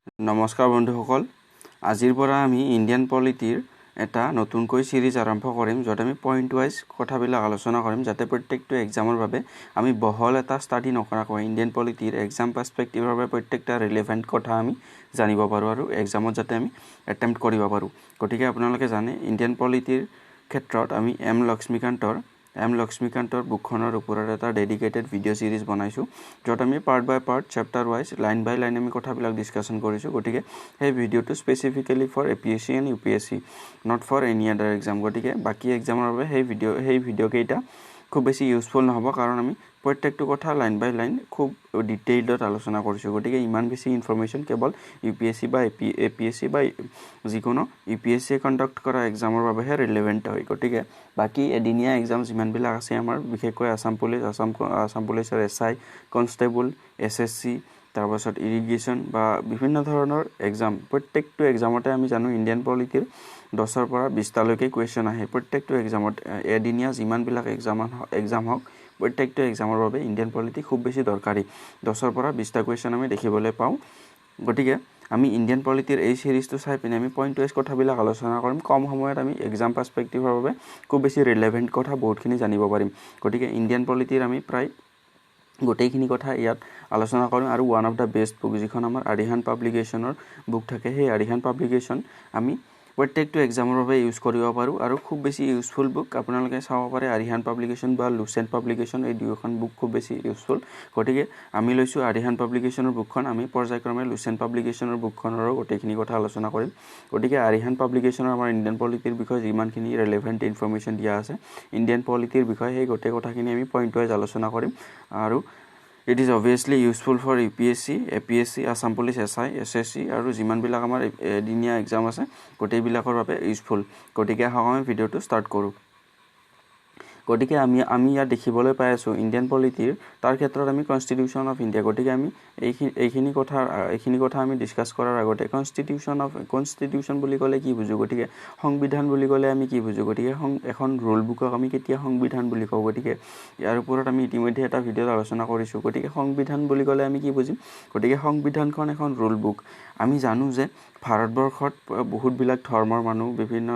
নমস্কাৰ বন্ধুসকল, আজিৰ পৰা আমি ইণ্ডিয়ান পলিটিৰ এটা নতুনকৈ সিৰিজ আৰম্ভ কৰিম য'ত আমি পইণ্ট ওয়াইজ কথাবিলাক আলোচনা কৰিম যাতে প্ৰত্যেকটো এক্সামৰ বাবে আমি বহল এটা ষ্টাডি নকৰাকৈ ইণ্ডিয়ান পলিটিৰ এক্সাম পাৰ্সপেক্টিভৰ বাবে প্ৰত্যেকটা ৰিলেভেণ্ট কথা আমি জানিব পাৰোঁ আৰু এক্সামত যাতে আমি এটেম্প্ট কৰিব পাৰোঁ। গতিকে আপোনালোকে জানে ইণ্ডিয়ান পলিটিৰ ক্ষেত্ৰত আমি এম লক্ষ্মীকান্তৰ বুকখনৰ ওপৰত এটা ডেডিকেটেড ভিডিঅ' সিৰিজ বনাইছোঁ য'ত আমি part by part chapter wise line by line আমি কথাবিলাক ডিছকাশ্যন কৰিছোঁ। গতিকে সেই ভিডিঅ'টো specifically for APSC and UPSC, not for any other exam. গতিকে বাকী এক্সামৰ বাবে সেই ভিডিঅ' কেইটা খুব বেছি ইউজফুল নহ'ব কাৰণ আমি প্ৰত্যেকটো কথা লাইন বাই লাইন খুব ডিটেইলত আলোচনা কৰিছোঁ। গতিকে ইমান বেছি ইনফৰমেশ্যন কেৱল UPSC বা APSC বা যিকোনো UPSC কণ্ডাক্ট কৰা এক্সামৰ বাবেহে ৰিলেভেণ্ট হয়। গতিকে বাকী এদিনীয়া এক্সাম যিমানবিলাক আছে আমাৰ বিশেষকৈ আসাম পুলিচৰ SI, কনষ্টেবল, SSC, তাৰপাছত ইৰিগেশ্যন বা বিভিন্ন ধৰণৰ এক্সাম, প্ৰত্যেকটো এক্সামতে আমি জানো ইণ্ডিয়ান পলিটিৰ 10ৰ পৰা 20টালৈকে কুৱেশ্যন আহে। প্ৰত্যেকটো এক্সামত এদিনীয়া যিমানবিলাক এক্সাম হওক প্ৰত্যেকটো এক্সামৰ বাবে ইণ্ডিয়ান পলিটি খুব বেছি দৰকাৰী। 10ৰ পৰা 20টা কুৱেশ্যন আমি দেখিবলৈ পাওঁ। গতিকে আমি ইণ্ডিয়ান পলিটিৰ এই সিৰিজটো চাই পিনে আমি পইণ্ট ওয়াইজ কথাবিলাক আলোচনা কৰিম। কম সময়ত আমি এক্সাম পাৰ্সপেক্টিভৰ বাবে খুব বেছি ৰিলেভেণ্ট কথা বহুতখিনি জানিব পাৰিম। গতিকে ইণ্ডিয়ান পলিটিৰ আমি প্ৰায় গোটেইখিনি কথা ইয়াত আলোচনা কৰিম আৰু one of the best book যিখন আমাৰ আৰিহান পাব্লিকেশ্যনৰ বুক থাকে, সেই আৰিহান পাব্লিকেশ্যন আমি প্ৰত্যেকটো এক্সামৰ বাবে ইউজ কৰিব পাৰোঁ আৰু খুব বেছি ইউজফুল বুক। আপোনালোকে চাব পাৰে আৰিহান পাব্লিকেশ্যন বা লুচেণ্ট পাব্লিকেশ্যন, এই দুয়োখন বুক খুব বেছি ইউজফুল। গতিকে আমি লৈছোঁ আৰিহান পাব্লিকেশ্যনৰ বুকখন, আমি পৰ্যায়ক্ৰমে লুচেণ্ট পাব্লিকেশ্যনৰ বুকখনৰো গোটেইখিনি কথা আলোচনা কৰিম। গতিকে আৰিহান পাব্লিকেশ্যনৰ আমাৰ ইণ্ডিয়ান পলিটিৰ বিষয়ে যিমানখিনি ৰিলেভেণ্ট ইনফৰমেশ্যন দিয়া আছে ইণ্ডিয়ান পলিটিৰ বিষয়ে, সেই গোটেই কথাখিনি আমি পইণ্ট ওয়াইজ আলোচনা কৰিম আৰু it is obviously useful for UPSC, APSC, Assam police, SI, SSC আৰু যিমানবিলাক আমাৰ এদিনীয়া এক্সাম আছে গোটেইবিলাকৰ বাবে ইউজফুল। গতিকে আহক আমি ভিডিঅ'টো ষ্টাৰ্ট কৰোঁ। গতিকে আমি ইয়াত দেখিবলৈ পাই আছোঁ ইণ্ডিয়ান পলিটিৰ তাৰ ক্ষেত্ৰত আমি কনষ্টিটিউশ্যন অফ ইণ্ডিয়া। গতিকে আমি এইখিনি কথা আমি ডিছকাছ কৰাৰ আগতে কনষ্টিটিউশ্যন বুলি ক'লে কি বুজোঁ, গতিকে সংবিধান বুলি ক'লে আমি কি বুজোঁ, গতিকে এখন ৰুল বুকক আমি কেতিয়া সংবিধান বুলি কওঁ। গতিকে ইয়াৰ ওপৰত আমি ইতিমধ্যে এটা ভিডিঅ'ত আলোচনা কৰিছোঁ। গতিকে সংবিধান বুলি ক'লে আমি কি বুজিম, গতিকে সংবিধানখন এখন ৰুল বুক। আমি জানো যে ভাৰতবৰ্ষত বহুতবিলাক ধৰ্মৰ মানুহ, বিভিন্ন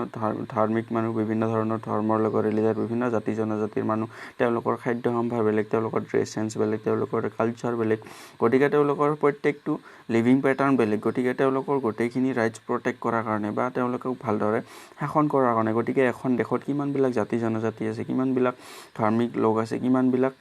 ধাৰ্মিক মানুহ, বিভিন্ন ধৰণৰ ধৰ্মৰ লগত ৰিলেটেড বিভিন্ন জাতি জনজাতিৰ মানুহ, তেওঁলোকৰ খাদ্য সম্ভাৰ বেলেগ, তেওঁলোকৰ ড্ৰেছ চেন্স বেলেগ, তেওঁলোকৰ কালচাৰ বেলেগ, গতিকে তেওঁলোকৰ প্ৰত্যেকটো লিভিং পেটাৰ্ণ বেলেগ। গতিকে তেওঁলোকৰ গোটেইখিনি ৰাইটছ প্ৰটেক্ট কৰাৰ কাৰণে বা তেওঁলোকক ভালদৰে শাসন কৰাৰ কাৰণে, গতিকে এখন দেশত কিমানবিলাক জাতি জনজাতি আছে, কিমানবিলাক ধাৰ্মিক লোক আছে, কিমানবিলাক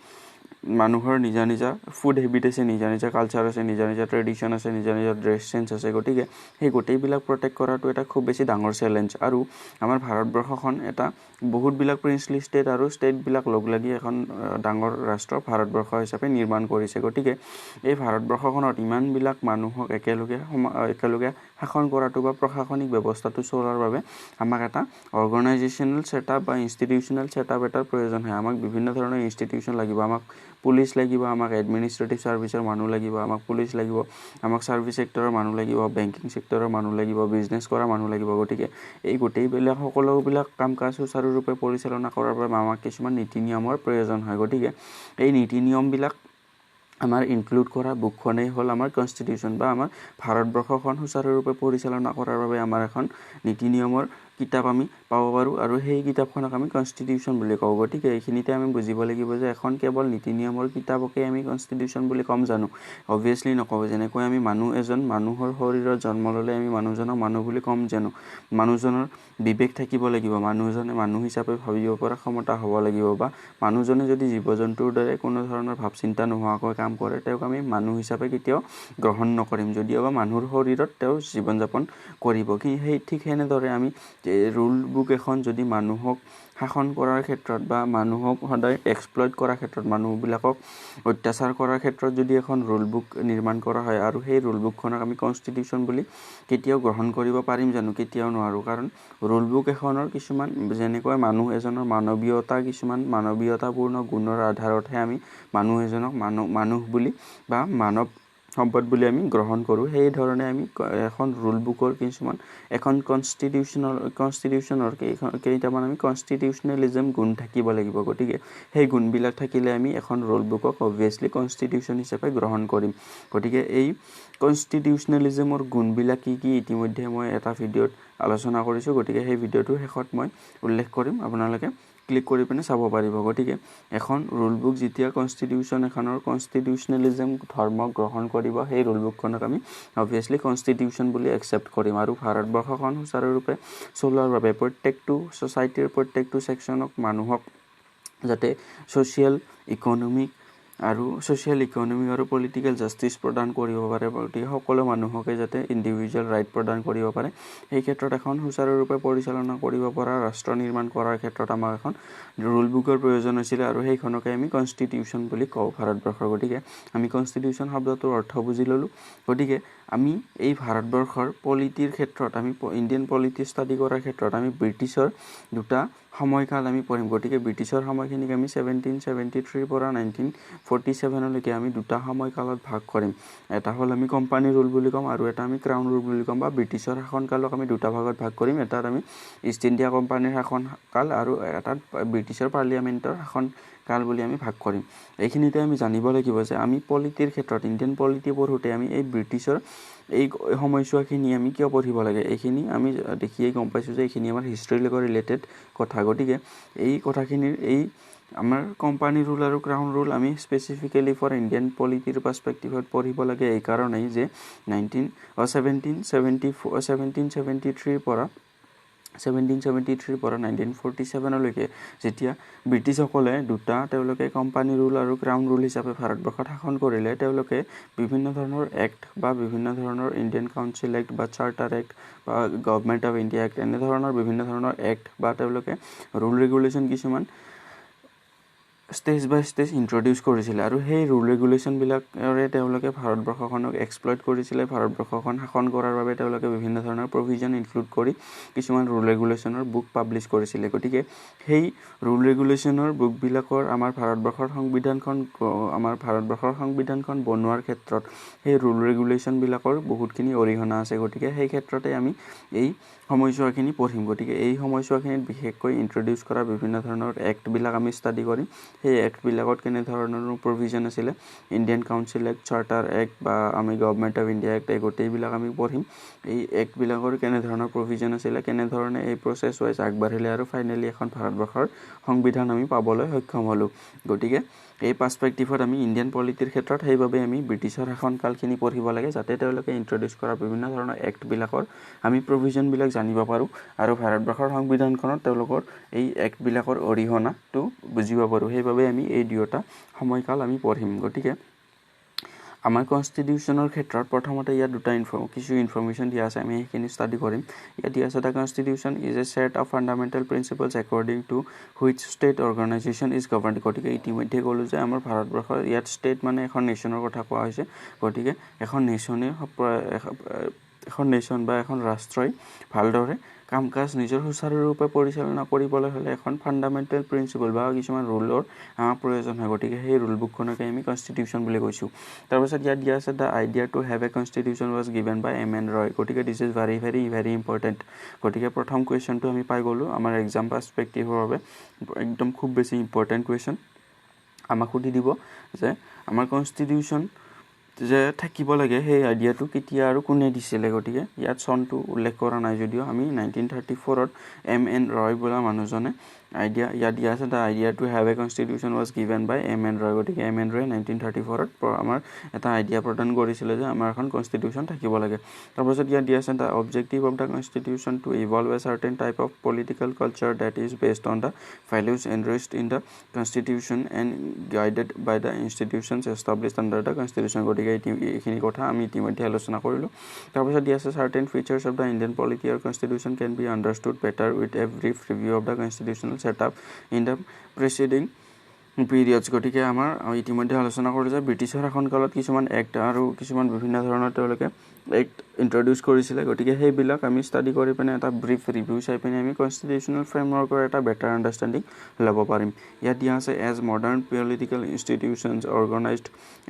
মানুহৰ নিজা নিজা ফুড হেবিট আছে, নিজা নিজা কালচাৰ আছে, নিজা নিজা ট্ৰেডিশ্যন আছে, নিজা নিজা ড্ৰেছ চেন্স আছে। গতিকে সেই গোটেইবিলাক প্ৰটেক্ট কৰাটো এটা খুব বেছি ডাঙৰ চেলেঞ্জ আৰু আমাৰ ভাৰতবৰ্ষখন এটা বহুতবিলাক প্ৰিন্সলি ষ্টেট আৰু ষ্টেটবিলাক লগ লাগি এখন ডাঙৰ ৰাষ্ট্ৰ ভাৰতবৰ্ষ হিচাপে নিৰ্মাণ কৰিছে। গতিকে এই ভাৰতবৰ্ষখনত ইমানবিলাক মানুহক একেলগে শাসন কৰাটো বা প্ৰশাসনিক ব্যৱস্থাটো চলোৱাৰ বাবে আমাক এটা অৰ্গেনাইজেশ্যনেল ছেটআপ বা ইনষ্টিটিউচনেল ছেটআপ এটাৰ প্ৰয়োজন হয়। আমাক বিভিন্ন ধৰণৰ ইনষ্টিটিউচন লাগিব, আমাক পুলিচ লাগিব, আমাক এডমিনিষ্ট্ৰেটিভ ছাৰ্ভিচৰ মানুহ লাগিব, আমাক পুলিচ লাগিব, আমাক ছাৰ্ভিচ ছেক্টৰৰ মানুহ লাগিব, বেংকিং ছেক্টৰৰ মানুহ লাগিব, বিজনেছ কৰা মানুহ লাগিব। গতিকে এই গোটেইবিলাক সকলোবিলাক কাম কাজ সুচাৰুৰূপে পৰিচালনা কৰাৰ বাবে আমাক কিছুমান নীতি নিয়মৰ প্ৰয়োজন হয়। গতিকে এই নীতি নিয়মবিলাক আমাৰ ইনক্লুড কৰা বুকখনেই হ'ল আমাৰ কনষ্টিটিউশ্যন বা আমাৰ ভাৰতবৰ্ষখন সুচাৰুৰূপে পৰিচালনা কৰাৰ বাবে আমাৰ এখন নীতি নিয়মৰ কিতাপ আমি পাব পাৰোঁ আৰু সেই কিতাপখনক আমি কনষ্টিটিউশ্যন বুলি কওঁ। গতিকে এইখিনিতে আমি বুজিব লাগিব যে এখন কেৱল নীতি নিয়মৰ কিতাপকে আমি কনষ্টিটিউশ্যন বুলি ক'ম জানো, অবভিয়াছলি নকওঁ। যেনেকৈ আমি মানুহৰ শৰীৰত জন্ম ল'লে আমি মানুহজনক মানুহ বুলি ক'ম জানো, মানুহজনৰ বিবেক থাকিব লাগিব, মানুহজনে মানুহ হিচাপে ভাবিব পৰা ক্ষমতা হ'ব লাগিব বা মানুহজনে যদি জীৱ জন্তুৰ দৰে কোনো ধৰণৰ ভাৱ চিন্তা নোহোৱাকৈ কাম কৰে তেওঁক আমি মানুহ হিচাপে কেতিয়াও গ্ৰহণ নকৰিম, যদিও বা মানুহৰ শৰীৰত তেওঁ জীৱন যাপন কৰিব। ঠিক সেনেদৰে আমি ৰুল বুক এখন যদি মানুহক শাসন কৰাৰ ক্ষেত্ৰত বা মানুহক সদায় এক্সপ্লইট কৰাৰ ক্ষেত্ৰত, মানুহবিলাকক অত্যাচাৰ কৰাৰ ক্ষেত্ৰত যদি এখন ৰুল বুক নিৰ্মাণ কৰা হয় আৰু সেই ৰুল বুকখনক আমি কনষ্টিটিউশ্যন বুলি কেতিয়াও গ্ৰহণ কৰিব পাৰিম জানো, কেতিয়াও নোৱাৰোঁ। কাৰণ ৰুল বুক এখনৰ কিছুমান যেনেকৈ মানুহ এজনৰ কিছুমান মানৱীয়তাপূৰ্ণ গুণৰ আধাৰতহে আমি মানুহ এজনক মানুহ বুলি বা মানৱ সম্পদ বুলি আমি গ্ৰহণ কৰোঁ সেই ধৰণে আমি এখন ৰুল বুকৰ কিছুমান এখন কনষ্টিটিউশ্যনৰ কেইটামান আমি কনষ্টিটিউশ্যনেলিজম গুণ থাকিব লাগিব গতিকে সেই গুণবিলাক থাকিলে আমি এখন ৰুল বুকক অবভিয়াছলি কনষ্টিটিউশ্যন হিচাপে গ্ৰহণ কৰিম গতিকে এই কনষ্টিটিউশ্যনেলিজমৰ গুণবিলাক কি ইতিমধ্যে মই এটা ভিডিঅ'ত আলোচনা কৰিছোঁ গতিকে সেই ভিডিঅ'টোৰ শেষত মই উল্লেখ কৰিম আপোনালোকে ক্লিক কৰি পিনে চাব পাৰিব গতিকে এখন ৰুল বুক যেতিয়া কনষ্টিটিউশ্যন এখনৰ কনষ্টিটিউশ্যনেলিজম ধৰ্ম গ্ৰহণ কৰিব সেই ৰুল বুকখনক আমি অবভিয়াছলি কনষ্টিটিউশ্যন বুলি একচেপ্ট কৰিম আৰু ভাৰতবৰ্ষখন সুচাৰুৰূপে চলোৱাৰ বাবে প্ৰত্যেকটো ছ'চাইটিৰ প্ৰত্যেকটো ছেকশ্যনক মানুহক যাতে ছ'চিয়েল ইকনমিক আৰু পলিটিকেল জাষ্টিছ প্ৰদান কৰিব পাৰে গতিকে সকলো মানুহকে যাতে ইণ্ডিভিজুৱেল ৰাইট প্ৰদান কৰিব পাৰে সেই ক্ষেত্ৰত এখন সুচাৰুৰূপে পৰিচালনা কৰিব পৰা ৰাষ্ট্ৰ নিৰ্মাণ কৰাৰ ক্ষেত্ৰত আমাক এখন ৰুল বুকৰ প্ৰয়োজন হৈছিলে আৰু সেইখনকে আমি কনষ্টিটিউশ্যন বুলি কওঁ ভাৰতবৰ্ষৰ গতিকে আমি কনষ্টিটিউশ্যন শব্দটোৰ অৰ্থ বুজি ল'লোঁ গতিকে আমি এই ভাৰতবৰ্ষৰ পলিটিৰ ক্ষেত্ৰত আমি ইণ্ডিয়ান পলিটি ষ্টাডি কৰাৰ ক্ষেত্ৰত আমি ব্ৰিটিছৰ দুটা সময়কাল আমি পঢ়িম গতিকে ব্ৰিটিছৰ সময়খিনিক আমি 1773 পৰা 1947লৈকে আমি দুটা সময়কালত ভাগ কৰিম এটা হ'ল আমি কোম্পানী ৰুল বুলি ক'ম আৰু এটা আমি ক্ৰাউন ৰুল বুলি ক'ম বা ব্ৰিটিছৰ শাসনকালক আমি দুটা ভাগত ভাগ কৰিম এটাত আমি ইষ্ট ইণ্ডিয়া কোম্পানীৰ শাসনকাল আৰু এটাত ব্ৰিটিছৰ পাৰ্লিয়ামেণ্টৰ শাসনকাল বুলি আমি ভাগ কৰিম এইখিনিতে আমি জানিব লাগিব যে আমি পলিটিৰ ক্ষেত্ৰত ইণ্ডিয়ান পলিটি পঢ়োঁতে আমি এই ব্ৰিটিছৰ এই সময়ছোৱাখিনি আমি কিয় পঢ়িব লাগে এইখিনি আমি দেখিয়েই গম পাইছোঁ যে এইখিনি আমাৰ হিষ্ট্ৰীৰ লগত ৰিলেটেড কথা গতিকে এই কথাখিনিৰ এই আমাৰ কোম্পানী ৰুল আৰু ক্ৰাউন ৰুল আমি স্পেচিফিকেলি ফৰ ইণ্ডিয়ান পলিটিৰ পাৰ্চপেক্টিভত পঢ়িব লাগে এইকাৰণেই যে 1773 পৰা 1947লৈকে যেতিয়া ব্ৰিটিছসকলে দুটা তেওঁলোকে কোম্পানী ৰুল আৰু ক্ৰাউন ৰুল হিচাপে ভাৰতবৰ্ষত শাসন কৰিলে তেওঁলোকে বিভিন্ন ধৰণৰ এক্ট বা বিভিন্ন ধৰণৰ ইণ্ডিয়ান কাউন্সিল এক্ট বা চাৰ্টাৰ এক্ট বা গভৰ্ণমেণ্ট অফ ইণ্ডিয়া এক্ট এনেধৰণৰ বিভিন্ন ধৰণৰ এক্ট বা তেওঁলোকে ৰুল ৰেগুলেশ্যন কিছুমান ষ্টেজ বাই ষ্টেজ ইন্ট্ৰডিউচ কৰিছিলে আৰু সেই ৰুল ৰেগুলেশ্যনবিলাকেৰে তেওঁলোকে ভাৰতবৰ্ষখনক এক্সপ্লইট কৰিছিলে ভাৰতবৰ্ষখন শাসন কৰাৰ বাবে তেওঁলোকে বিভিন্ন ধৰণৰ প্ৰভিজন ইনক্লুড কৰি কিছুমান ৰুল ৰেগুলেশ্যনৰ বুক পাব্লিছ কৰিছিলে গতিকে সেই ৰুল ৰেগুলেশ্যনৰ বুকবিলাকৰ আমাৰ ভাৰতবৰ্ষৰ সংবিধানখন বনোৱাৰ ক্ষেত্ৰত সেই ৰুল ৰেগুলেশ্যনবিলাকৰ বহুতখিনি অৰিহণা আছে গতিকে সেই ক্ষেত্ৰতে আমি এই সময়ছোৱাখিনি পঢ়িম গতিকে এই সময়ছোৱাখিনিত বিশেষকৈ ইন্ট্ৰডিউচ কৰা বিভিন্ন ধৰণৰ এক্টবিলাক আমি ষ্টাডি কৰিম সেই এক্টবিলাকত কেনেধৰণৰ প্ৰভিজন আছিলে Indian council act charter act বা আমি গভৰ্ণমেণ্ট অফ ইণ্ডিয়া এক্ট এই গোটেইবিলাক আমি পঢ়িম এই এক্টবিলাকৰ কেনেধৰণৰ প্ৰভিজন আছিলে কেনেধৰণে এই প্ৰচেছ ৱাইজ আগবাঢ়িলে আৰু ফাইনেলি এখন ভাৰতবৰ্ষৰ সংবিধান আমি পাবলৈ সক্ষম হ'লোঁ গতিকে এই পাৰ্চপেক্টিভত আমি ইণ্ডিয়ান পলিটিৰ ক্ষেত্ৰত সেইবাবে আমি ব্ৰিটিছৰ শাসনকালখিনি পঢ়িব লাগে যাতে তেওঁলোকে ইন্ট্ৰডিউচ কৰা বিভিন্ন ধৰণৰ এক্টবিলাকৰ আমি প্ৰভিজনবিলাক জানিব পাৰোঁ আৰু ভাৰতবৰ্ষৰ সংবিধানখনত তেওঁলোকৰ এই এক্টবিলাকৰ অৰিহণাটো বুজিব পাৰোঁ সেইবাবে আমি এই দুয়োটা সময়কাল আমি পঢ়িম গতিকে আমাৰ কনষ্টিটিউশ্যনৰ ক্ষেত্ৰত প্ৰথমতে ইয়াত দুটা কিছু ইনফৰমেশ্যন দিয়া আছে আমি সেইখিনি ষ্টাডি কৰিম ইয়াত দিয়া আছে the constitution is a set of fundamental principles according to which state organisation is governed গতিকে ইতিমধ্যে ক'লোঁ যে আমাৰ ভাৰতবৰ্ষৰ ইয়াত ষ্টেট মানে এখন নেশ্যনৰ কথা কোৱা হৈছে গতিকে এখন নেশ্যন বা এখন ৰাষ্ট্ৰই ভালদৰে কাম কাজ নিজৰ সুচাৰুৰূপে পৰিচালনা কৰিবলৈ হ'লে এখন ফাণ্ডামেণ্টেল প্ৰিন্সিপল বা কিছুমান ৰুলৰ আমাক প্ৰয়োজন হয় গতিকে সেই ৰুল বুকখনকে আমি কনষ্টিটিউশ্যন বুলি কৈছোঁ তাৰপিছত ইয়াত দিয়া আছে the idea to have a constitution was given by M.N. Roy গতিকে this is very very very important গতিকে প্ৰথম কুৱেশ্যনটো আমি পাই গ'লোঁ আমাৰ এক্সাম পাৰ্চপেক্টিভৰ বাবে একদম খুব বেছি ইম্পৰ্টেণ্ট কুৱেশ্যন আমাক সুধি দিব যে আমাৰ কনষ্টিটিউশ্যন যে থাকিব লাগে সেই আইডিয়াটো কেতিয়া আৰু কোনে দিছিলে গতিকে ইয়াত চনটো উল্লেখ কৰা নাই যদিও আমি 1934ত M.N. ৰয় বোলা মানুহজনে ইয়াত দিয়া আছে the idea to have a constitution was given by M.N. Roy গতিকে M.N. ৰয়ে 1934ত আমাৰ এটা আইডিয়া প্ৰদান কৰিছিলে যে আমাৰ এখন কনষ্টিটিউশ্যন থাকিব লাগে তাৰপিছত ইয়াত দিয়া আছে the objective of the constitution to evolve a certain type of political culture that is based on the values enriched in the constitution and guided by the institutions established under the constitution গতিকে এইখিনি কথা আমি ইতিমধ্যে আলোচনা কৰিলোঁ তাৰপিছত দিয়া আছে certain features of the Indian polity আৰু constitution can be understood better with a brief review of the constitutional setup in the preceding periods গতিকে আমাৰ ইতিমধ্যে আলোচনা কৰোঁ যে ব্ৰিটিছৰ শাসনকালত কিছুমান এক্ট আৰু কিছুমান বিভিন্ন ধৰণৰ তেওঁলোকে এক্ট ইন্ট্ৰডিউচ কৰিছিলে গতিকে সেইবিলাক আমি ষ্টাডি কৰি পিনে এটা ব্ৰিফ ৰিভিউ চাই পিনে আমি কনষ্টিটিউচনেল ফ্ৰেমৱৰ্কৰ এটা বেটাৰ আণ্ডাৰষ্টেণ্ডিং ল'ব পাৰিম ইয়াত দিয়া আছে as modern political institutions organised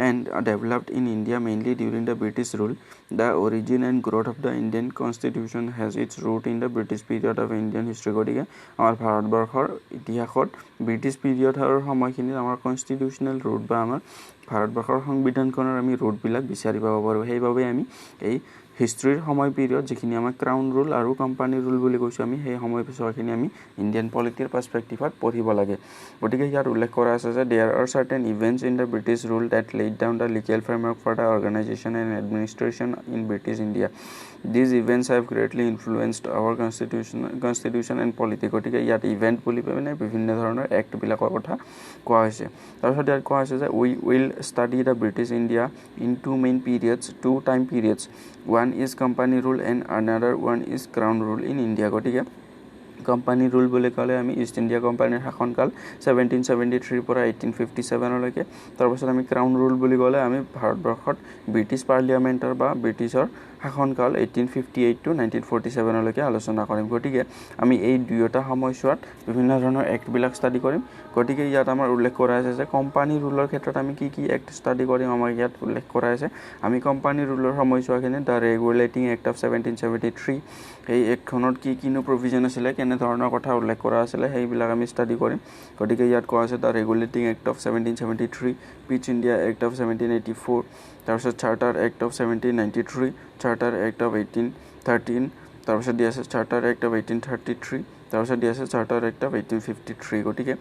and developed in India mainly during the British rule the origin and growth of the Indian constitution has its root in the British period of Indian history গতিকে আমাৰ ভাৰতবৰ্ষৰ ইতিহাসত British পিৰিয়ডৰ সময়খিনিত আমাৰ constitutional root বা আমাৰ ভাৰতবৰ্ষৰ সংবিধানখনৰ আমি ৰুটবিলাক বিচাৰি পাব পাৰোঁ সেইবাবে আমি এই হিষ্ট্ৰীৰ সময় পিৰিয়ড যিখিনি আমাৰ ক্ৰাউন ৰুল আৰু কোম্পানী ৰুল বুলি কৈছোঁ আমি সেই সময় পিছৰখিনি আমি ইণ্ডিয়ান পলিটিৰ পাৰ্চপেক্টিভত পঢ়িব লাগে গতিকে ইয়াত উল্লেখ কৰা আছে যে there are certain events in the British rule that laid down the legal framework for the organisation and administration in British India these events have greatly influenced our constitution and polity গতিকে ইয়াত event বুলি মানে বিভিন্ন ধৰণৰ এক্টবিলাকৰ কথা কোৱা হৈছে তাৰপিছত ইয়াত কোৱা হৈছে যে we will study the British India in two main periods two time periods one is company rule and another one is crown rule in India গতিকে কোম্পানী ৰুল বুলি ক'লে আমি ইষ্ট ইণ্ডিয়া কোম্পানীৰ শাসনকাল 1773 পৰা 1857 লৈকে তাৰপিছত আমি ক্ৰাউন ৰুল বুলি ক'লে আমি ভাৰতবৰ্ষত ব্ৰিটিছ পাৰ্লিয়ামেণ্টৰ বা ব্ৰিটিছৰ শাসনকাল 1858 to 1947 লৈকে আলোচনা কৰিম গতিকে আমি এই দুয়োটা সময়ছোৱাত বিভিন্ন ধৰণৰ এক্টবিলাক ষ্টাডি কৰিম গতিকে ইয়াত আমাৰ উল্লেখ কৰা আছে যে কোম্পানী ৰুলৰ ক্ষেত্ৰত আমি কি কি এক্ট ষ্টাডি কৰিম আমাৰ ইয়াত উল্লেখ কৰা আছে আমি কোম্পানী ৰুলৰ সময়ছোৱাখিনি দ্য ৰেগুলেটিং এক্ট অফ 1773 এই এক্টখনত কি কিনো প্ৰভিজন আছিলে কেনে ধৰণৰ কথা উল্লেখ কৰা আছিলে সেইবিলাক আমি ষ্টাডি কৰিম গতিকে ইয়াত কোৱা আছে the regulating act of 1773 Pitt's India act of 1784 তাৰপিছত charter act of 1793 charter act of 1813 তাৰপিছত দিয়া আছে চাৰ্টাৰ এক্ট অফ 1833 তাৰপিছত দিয়া আছে চাৰ্টাৰ এক্ট অফ 1853 গতিকে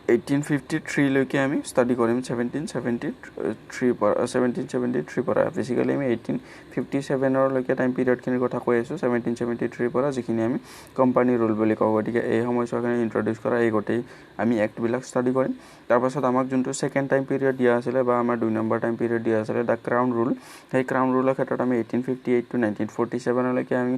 1853 লৈকে আমি ষ্টাডি কৰিম 1773 পৰা বেছিক্যালি আমি 1857 লৈকে টাইম পিৰিয়ডখিনিৰ কথা কৈ আছোঁ 1773 পৰা যিখিনি আমি কোম্পানী ৰুল বুলি কওঁ গতিকে এই সময়ছোৱাখিনি ইন্ট্ৰডিউচ কৰা এই গোটেই আমি এক্টবিলাক ষ্টাডি কৰিম তাৰপাছত আমাক যোনটো সেকেন্ড টাইম পিৰিয়ড দিয়া আছিলে বা আমাৰ 2 নম্বৰ টাইম পিৰিয়ড দিয়া আছিলে দ্য ক্ৰাউন ৰুল সেই ক্ৰাউন ৰুলৰ ক্ষেত্ৰত আমি 1858 to 1947 লৈকে আমি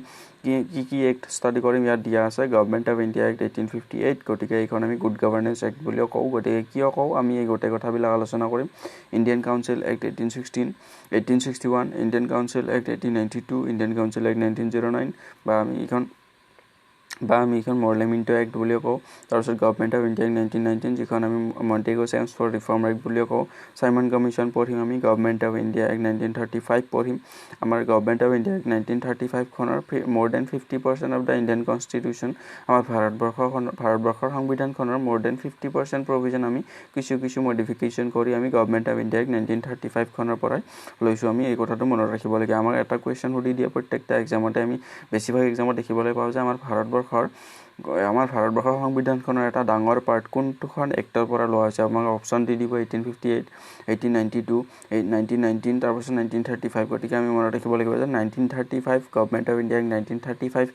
কি এক্ট ষ্টাডি কৰিম ইয়াত দিয়া আছে গভৰ্ণমেণ্ট অফ ইণ্ডিয়া এক্ট 1858 গতিকে এইখন আমি গুড গভৰ্নেন্স এক্ট বুলিও কওঁ গতিকে কিয় কওঁ আমি এই গোটেই কথাবিলাক আলোচনা কৰিম Indian council act 1861 Indian council act 1892 Indian council act 1909 বা আমি এইখন মৰ্লেমিণ্টো এক্ট বুলিও কওঁ তাৰপিছত গভৰ্ণমেণ্ট অফ ইণ্ডিয়া 1919 যিখন আমি মণ্টেগো চেমছ ফৰ ৰিফৰ্ম এক্ট বুলিও কওঁ চাইমন কমিশ্যন পঢ়িম আমি গভৰ্ণমেণ্ট অফ ইণ্ডিয়া এক্ট 1935 পঢ়িম আমাৰ গভৰ্ণমেণ্ট অফ ইণ্ডিয়া এক্ট 1935 খনৰ more than 50% of the Indian constitution আমাৰ ভাৰতবৰ্ষৰ সংবিধানখনৰ মোৰ দেন 50% প্ৰভিজন আমি কিছু মডিফিকেশ্যন কৰি আমি গভৰ্ণমেণ্ট অফ ইণ্ডিয়া এক্ট 1935 খনৰ পৰাই লৈছোঁ আমি এই কথাটো মনত ৰাখিব লাগে আমাক এটা কুৱেশ্যন সুধি দিয়ে প্ৰত্যেকটা এক্সামতে আমি বেছিভাগ এক্সামত দেখিবলৈ পাওঁ যে আমাৰ ভাৰতবৰ্ষৰ সংবিধানখনৰ এটা ডাঙৰ পাৰ্ট কোনটোখন এক্টৰ পৰা লোৱা হৈছে আমাক অপশ্যন দি দিব 1858 1892 1919 তাৰপিছত 1935 গতিকে আমি মনত ৰাখিব লাগিব যে 1935 গভৰ্ণমেণ্ট অফ ইণ্ডিয়া 1935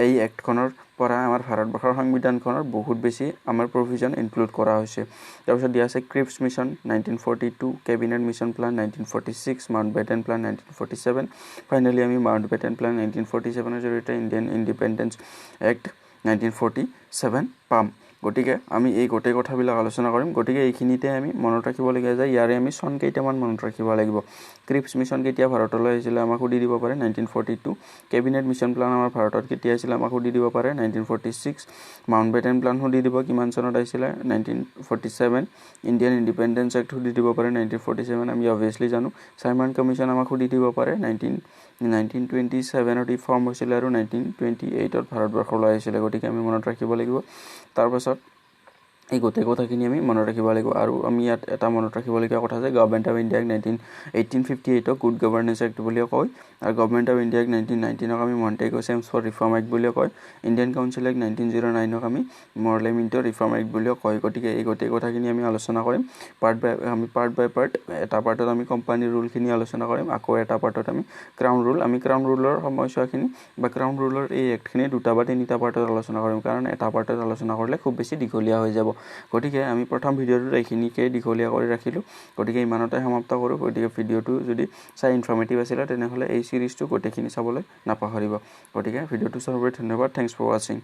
এই এক্টখনৰ পৰা আমাৰ ভাৰতবৰ্ষৰ সংবিধানখনৰ বহুত বেছি আমাৰ প্ৰভিজন ইনক্লুড কৰা হৈছে তাৰপিছত দিয়া আছে Cripps mission 1942 cabinet mission plan 1946 Mountbatten plan 1947 finally আমি মাউণ্ট বেটেন প্লান 1947 জৰিয়তে ইণ্ডিয়ান ইণ্ডিপেণ্ডেন্স এক্ট 1947 পাম গতিকে আমি এই গোটেই কথাবিলাক আলোচনা কৰিম গতিকে এইখিনিতে আমি মনত ৰাখিবলগীয়া যে ইয়াৰে আমি চন কেইটামান মনত ৰাখিব লাগিব ক্ৰিপছ মিছন কেতিয়া ভাৰতলৈ আহিছিলে আমাক সুধি দিব পাৰে 1942 কেবিনেট মিছন প্লান আমাৰ ভাৰতত কেতিয়া আহিছিলে আমাক সুধি দিব পাৰে 1946 মাউণ্ট বেটেন প্লান সুধি দিব কিমান চনত আহিছিলে 1947 ইণ্ডিয়ান ইণ্ডিপেণ্ডেন্স এক্ট সুধি দিব পাৰে 1947 আমি অবভিয়াছলি জানো চাইমন কমিশ্যন আমাক সুধি দিব পাৰে 1927 ত ফৰ্ম হৈছিলে আৰু 1928 ত ভাৰতবৰ্ষলৈ আহিছিলে গতিকে আমি মনত ৰাখিব লাগিব তাৰপাছত এই গোটেই কথাখিনি আমি মনত ৰাখিব লাগিব আৰু আমি ইয়াত এটা মনত ৰাখিবলগীয়া কথা যে government of India 1858 good governance act বুলিও কয় আৰু গভৰ্ণমেণ্ট অফ ইণ্ডিয়া 1919 আমি মণ্টেগো চেমছ ফৰ ৰিফৰ্ম এক্ট বুলিও কয় ইণ্ডিয়ান কাউন্সিল এক্ট 1909 আমি মৰ্লেমিণ্টো ৰিফৰ্ম এক্ট বুলিও কয় গতিকে এই গোটেই কথাখিনি আমি আলোচনা কৰিম পাৰ্ট বাই পাৰ্ট এটা পাৰ্টত আমি কোম্পানী ৰুলখিনি আলোচনা কৰিম আকৌ এটা পাৰ্টত আমি ক্ৰাউন ৰুলৰ সময়ছোৱাখিনি বা ক্ৰাউন ৰুলৰ এই এক্টখিনি দুটা বা তিনিটা পাৰ্টত আলোচনা কৰিম কাৰণ এটা পাৰ্টত আলোচনা কৰিলে খুব বেছি দীঘলীয়া হৈ যাব গতিকে আমি প্ৰথম ভিডিঅ'টোত এইখিনিকে দীঘলীয়া কৰি ৰাখিলোঁ গতিকে ইমানতে সমাপ্ত কৰোঁ গতিকে ভিডিঅ'টো যদি চাই ইনফৰ্মেটিভ আছিলে তেনেহ'লে এই চিৰিজটো গোটেইখিনি চাবলৈ নাপাহৰিব গতিকে ভিডিঅ'টো চোৱাৰ বাবে ধন্যবাদ থেংকছ ফৰ ৱাচিং